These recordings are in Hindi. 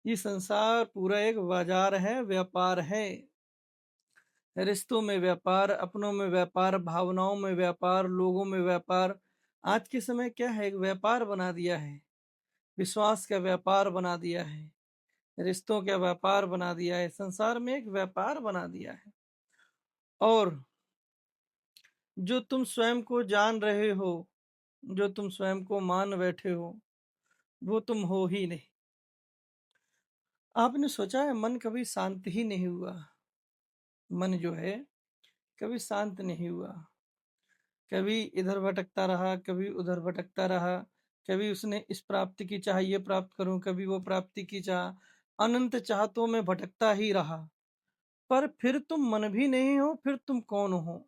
ये संसार पूरा एक बाजार है, व्यापार है। रिश्तों में व्यापार, अपनों में व्यापार, भावनाओं में व्यापार, लोगों में व्यापार। आज के समय क्या है, एक व्यापार बना दिया है। विश्वास का व्यापार बना दिया है, रिश्तों का व्यापार बना दिया है, संसार में एक व्यापार बना दिया है। और जो तुम स्वयं को जान रहे हो, जो तुम स्वयं को मान बैठे हो, वो तुम हो ही नहीं। आपने सोचा है मन कभी शांत ही नहीं हुआ? मन जो है कभी शांत नहीं हुआ। कभी इधर भटकता रहा, कभी उधर भटकता रहा। कभी उसने इस प्राप्ति की चाह, ये प्राप्त करूं, कभी वो प्राप्ति की चाह, अनंत चाहतों में भटकता ही रहा। पर फिर तुम मन भी नहीं हो, फिर तुम कौन हो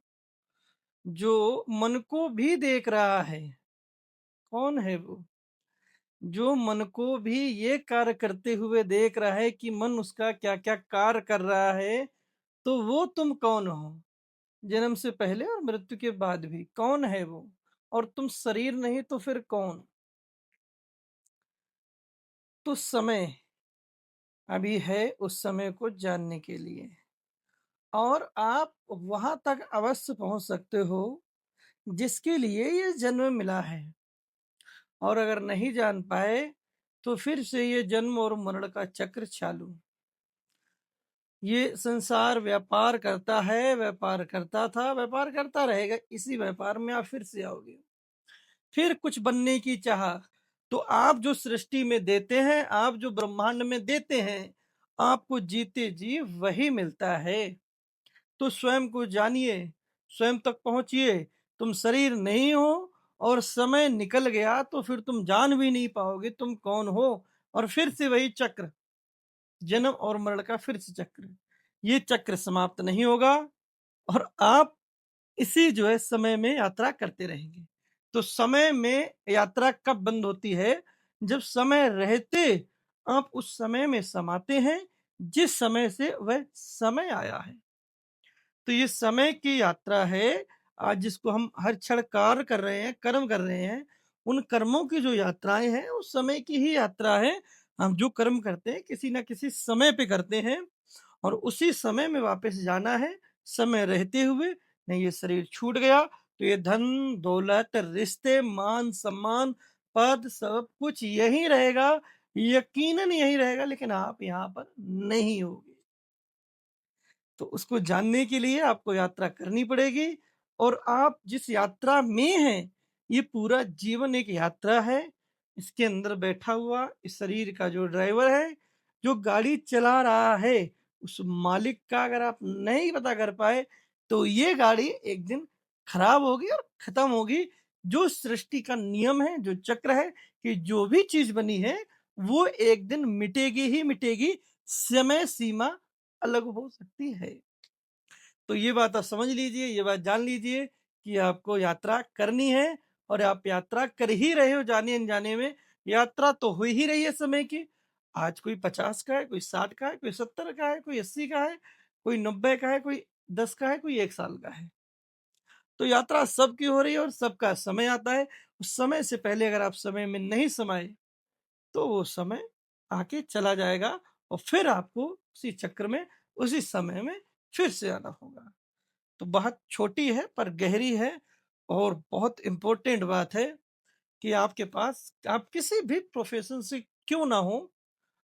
जो मन को भी देख रहा है? कौन है वो जो मन को भी ये कार्य करते हुए देख रहा है कि मन उसका क्या क्या कार्य कर रहा है? तो वो तुम कौन हो? जन्म से पहले और मृत्यु के बाद भी कौन है वो? और तुम शरीर नहीं तो फिर कौन? तो समय अभी है उस समय को जानने के लिए, और आप वहां तक अवश्य पहुंच सकते हो जिसके लिए ये जन्म मिला है। और अगर नहीं जान पाए तो फिर से ये जन्म और मरण का चक्र चालू। ये संसार व्यापार करता है, व्यापार करता था, व्यापार करता रहेगा। इसी व्यापार में आप फिर से आओगे, फिर कुछ बनने की चाह। तो आप जो सृष्टि में देते हैं, आप जो ब्रह्मांड में देते हैं, आपको जीते जी वही मिलता है। तो स्वयं को जानिए, स्वयं तक पहुंचिए। तुम शरीर नहीं हो, और समय निकल गया तो फिर तुम जान भी नहीं पाओगे तुम कौन हो। और फिर से वही चक्र, जन्म और मरण का फिर से चक्र। ये चक्र समाप्त नहीं होगा, और आप इसी जो है समय में यात्रा करते रहेंगे। तो समय में यात्रा कब बंद होती है? जब समय रहते आप उस समय में समाते हैं जिस समय से वह समय आया है। तो ये समय की यात्रा है। आज जिसको हम हर क्षण कार्य कर रहे हैं, कर्म कर रहे हैं, उन कर्मों की जो यात्राएं हैं उस समय की ही यात्रा है। हम जो कर्म करते हैं किसी ना किसी समय पे करते हैं, और उसी समय में वापस जाना है, समय रहते हुए। नहीं, ये शरीर छूट गया तो ये धन दौलत, रिश्ते, मान सम्मान, पद, सब कुछ यही रहेगा, यकीनन यही रहेगा, लेकिन आप यहाँ पर नहीं होगे। तो उसको जानने के लिए आपको यात्रा करनी पड़ेगी। और आप जिस यात्रा में हैं, ये पूरा जीवन एक यात्रा है। इसके अंदर बैठा हुआ इस शरीर का जो ड्राइवर है, जो गाड़ी चला रहा है, उस मालिक का अगर आप नहीं पता कर पाए तो ये गाड़ी एक दिन खराब होगी और खत्म होगी। जो सृष्टि का नियम है, जो चक्र है, कि जो भी चीज बनी है वो एक दिन मिटेगी ही मिटेगी। समय सीमा अलग हो सकती है। तो ये बात आप समझ लीजिए, ये बात जान लीजिए कि आपको यात्रा करनी है, और आप यात्रा कर ही रहे हो जाने अनजाने में। यात्रा तो हो ही रही है समय की। आज कोई 50 का है, कोई 60 का है, कोई 70 का है, कोई 80 का है, कोई 90 का है, कोई 10 का है, कोई 1 साल का है। तो यात्रा सबकी हो रही है, और सबका समय आता है। उस समय से पहले अगर आप समय में नहीं समाये तो वो समय आके चला जाएगा, और फिर आपको उसी चक्र में, उसी समय में फिर से आना होगा। तो बात छोटी है पर गहरी है, और बहुत इंपॉर्टेंट बात है कि आपके पास, आप किसी भी प्रोफेशन से क्यों ना हो,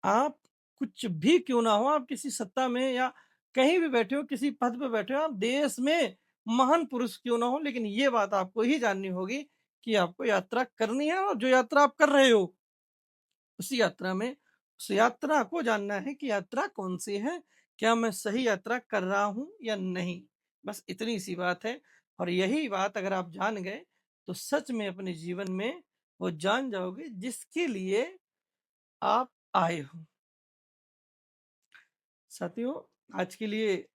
आप कुछ भी क्यों ना हो, आप किसी सत्ता में या कहीं भी बैठे हो, किसी पद पे बैठे हो, आप देश में महान पुरुष क्यों ना हो, लेकिन ये बात आपको ही जाननी होगी कि आपको यात्रा करनी है। और जो यात्रा आप कर रहे हो उसी यात्रा में, उस यात्रा को जानना है कि यात्रा कौन सी है, क्या मैं सही यात्रा कर रहा हूं या नहीं। बस इतनी सी बात है। और यही बात अगर आप जान गए तो सच में अपने जीवन में वो जान जाओगे जिसके लिए आप आए हो। साथियों, आज के लिए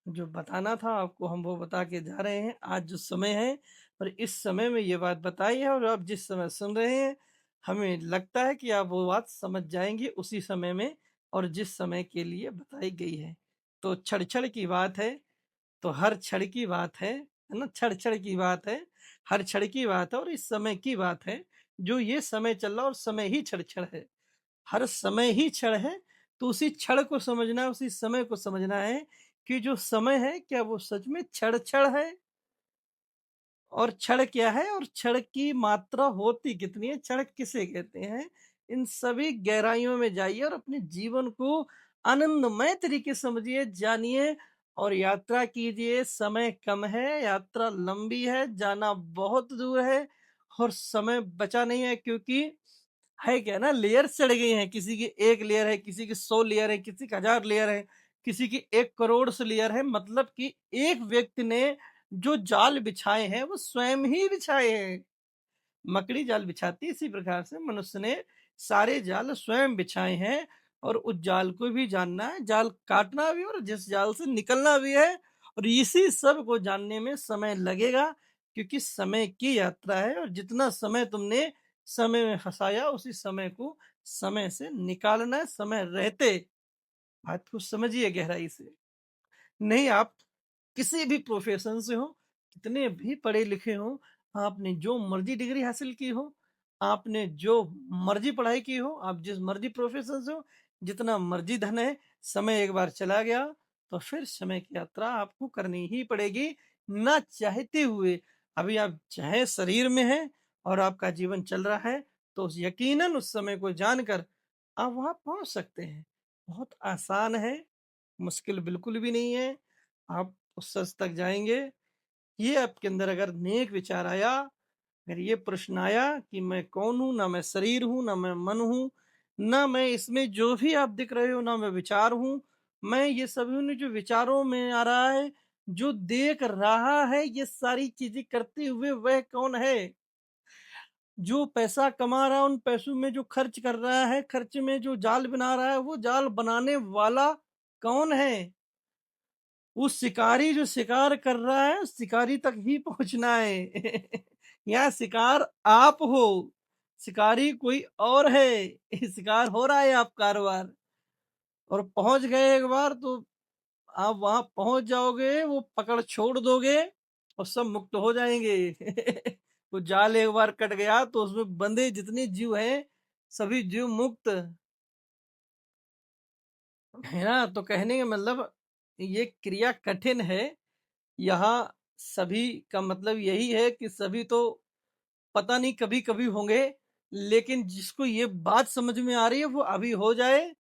जो बताना था आपको हम वो बता के जा रहे हैं। आज जो समय है, और इस समय में ये बात बताई है, और आप जिस समय सुन रहे हैं, हमें लगता है कि आप वो बात समझ जाएंगे उसी समय में, और जिस समय के लिए बताई गई है। तो क्षण क्षण की बात है, तो हर क्षण की बात है ना? क्षण क्षण की बात है, हर क्षण की बात है, और इस समय की बात है। जो ये समय चल रहा है, और समय ही क्षण क्षण है, हर समय ही क्षण है। तो उसी क्षण को समझना है, उसी समय को समझना है कि जो समय है क्या वो सच में क्षण-क्षण है? और क्षण क्या है और क्षण की मात्रा होती कितनी है, क्षण किसे कहते हैं? इन सभी गहराइयों में जाइए और अपने जीवन को आनंदमय तरीके से समझिए, जानिए और यात्रा कीजिए। समय कम है, यात्रा लंबी है, जाना बहुत दूर है और समय बचा नहीं है, क्योंकि है क्या ना, लेयर्स चढ़ गई हैं। किसी की 1 लेयर है, किसी की 100 लेयर है, किसी की 1000 लेयर है, किसी की 1 करोड़ से लेयर है। मतलब कि एक व्यक्ति ने जो जाल बिछाए हैं वो स्वयं ही बिछाए हैं। मकड़ी जाल बिछाती है, इसी प्रकार से मनुष्य ने सारे जाल स्वयं बिछाए हैं और उस जाल को भी जानना है, जाल काटना भी और जिस जाल से निकलना भी है। और इसी सब को जानने में समय लगेगा, क्योंकि समय की यात्रा है और जितना समय तुमने समय में फंसाया उसी समय को समय से निकालना है, समय रहते। बात को समझिए गहराई से। नहीं, आप किसी भी प्रोफ़ेशन से हो, कितने भी पढ़े लिखे हों, आपने जो मर्ज़ी डिग्री हासिल की हो, आपने जो मर्ज़ी पढ़ाई की हो, आप जिस मर्ज़ी प्रोफ़ेशन से हो, जितना मर्ज़ी धन है, समय एक बार चला गया, तो फिर समय की यात्रा आपको करनी ही पड़ेगी, ना चाहते हुए। अभी आप चाहे शरीर में हैं और आपका जीवन चल रहा है, तो यकीनन उस समय को जानकर आप वहाँ पहुँच सकते हैं। बहुत आसान है, मुश्किल बिल्कुल भी नहीं है। आप उस सच तक जाएँगे। ये आपके अंदर अगर नेक विचार आया, अगर ये प्रश्न आया कि मैं कौन हूँ? ना मैं शरीर हूँ, ना मैं मन हूँ, ना मैं इसमें जो भी आप दिख रहे हो, ना मैं विचार हूँ। मैं ये सभी उन्हीं जो विचारों में आ रहा है, जो देख रहा है ये सारी चीज़ें करते हुए वह कौन है? जो पैसा कमा रहा है उन पैसों में जो खर्च कर रहा है, खर्च में जो जाल बना रहा है, वो जाल बनाने वाला कौन है? वो शिकारी जो शिकार कर रहा है, शिकारी तक ही पहुँचना है। यहाँ शिकार आप हो, शिकारी कोई और है। शिकार हो रहा है आपका हर बार और पहुँच गए एक बार तो आप वहाँ पहुँच जाओगे, वो पकड़ छोड़ दोगे और सब मुक्त हो जाएँगे। वो जाल एक बार कट गया तो उसमें बंधे जितने जीव हैं, सभी जीव मुक्त। है ना? तो कहने का मतलब ये क्रिया कठिन है। यहाँ सभी का मतलब यही है कि सभी तो पता नहीं कभी-कभी होंगे, लेकिन जिसको ये बात समझ में आ रही है वो अभी हो जाए,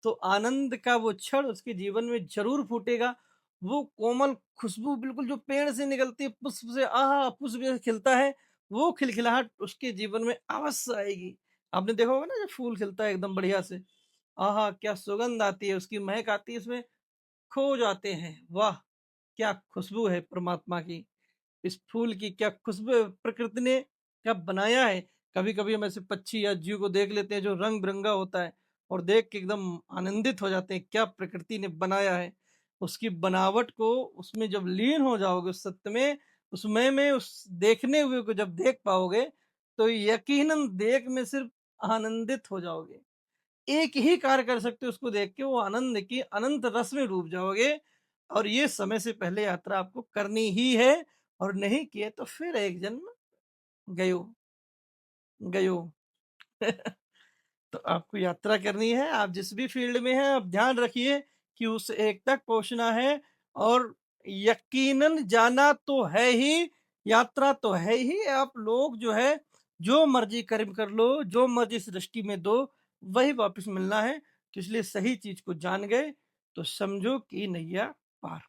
तो आनंद का वो क्षण उसके जीवन में ज़रूर फूटेगा। वो कोमल खुशबू बिल्कुल जो पेड़ से निकलती है, पुष्प से आहा! पुष्प जैसे खिलता है, वो खिलखिलाहट उसके जीवन में अवश्य आएगी। आपने देखा होगा ना जब फूल खिलता है एकदम बढ़िया से, आहा! क्या सुगंध आती है, उसकी महक आती है, उसमें खो जाते हैं। वाह! क्या खुशबू है परमात्मा की। इस फूल की क्या खुशबू है, प्रकृति ने क्या बनाया है। कभी-कभी हम ऐसे पक्षी या जीव को देख लेते हैं जो रंग-बिरंगा होता है और देख के एकदम आनंदित हो जाते हैं, क्या प्रकृति ने बनाया है। उसकी बनावट को उसमें जब लीन हो जाओगे उस सत्य में, उस मय में, उस देखने हुए को जब देख पाओगे, तो यकीनन देख में सिर्फ आनंदित हो जाओगे। एक ही कार्य कर सकते हो उसको देख के, वो आनंद की अनंत रस में डूब जाओगे और ये समय से पहले यात्रा आपको करनी ही है और नहीं किए तो फिर एक जन्म गयो, गयो। तो आपको यात्रा करनी है, आप जिस भी फ़ील्ड में हैं, आप ध्यान रखिए कि उस एक तक पहुँचना है और यकीनन जाना तो है ही, यात्रा तो है ही। आप लोग जो है, जो मर्ज़ी कर्म कर लो, जो मर्ज़ी सृष्टि में दो, वही वापस मिलना है। तो इसलिए सही चीज़ को जान गए, तो समझो कि नैया पार।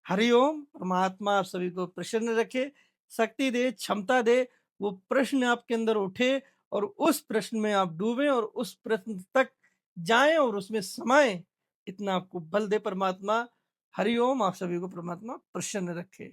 हरि ओम। परमात्मा आप सभी को प्रसन्न रखे, शक्ति दे, क्षमता दे, वो प्रश्न आपके अंदर उठे और उस प्रश्न में आप डूबे और उस प्रश्न तक जाएं और उसमें समाएं, इतना आपको बल दे परमात्मा। हरि ओम। आप सभी को परमात्मा प्रसन्न रखे।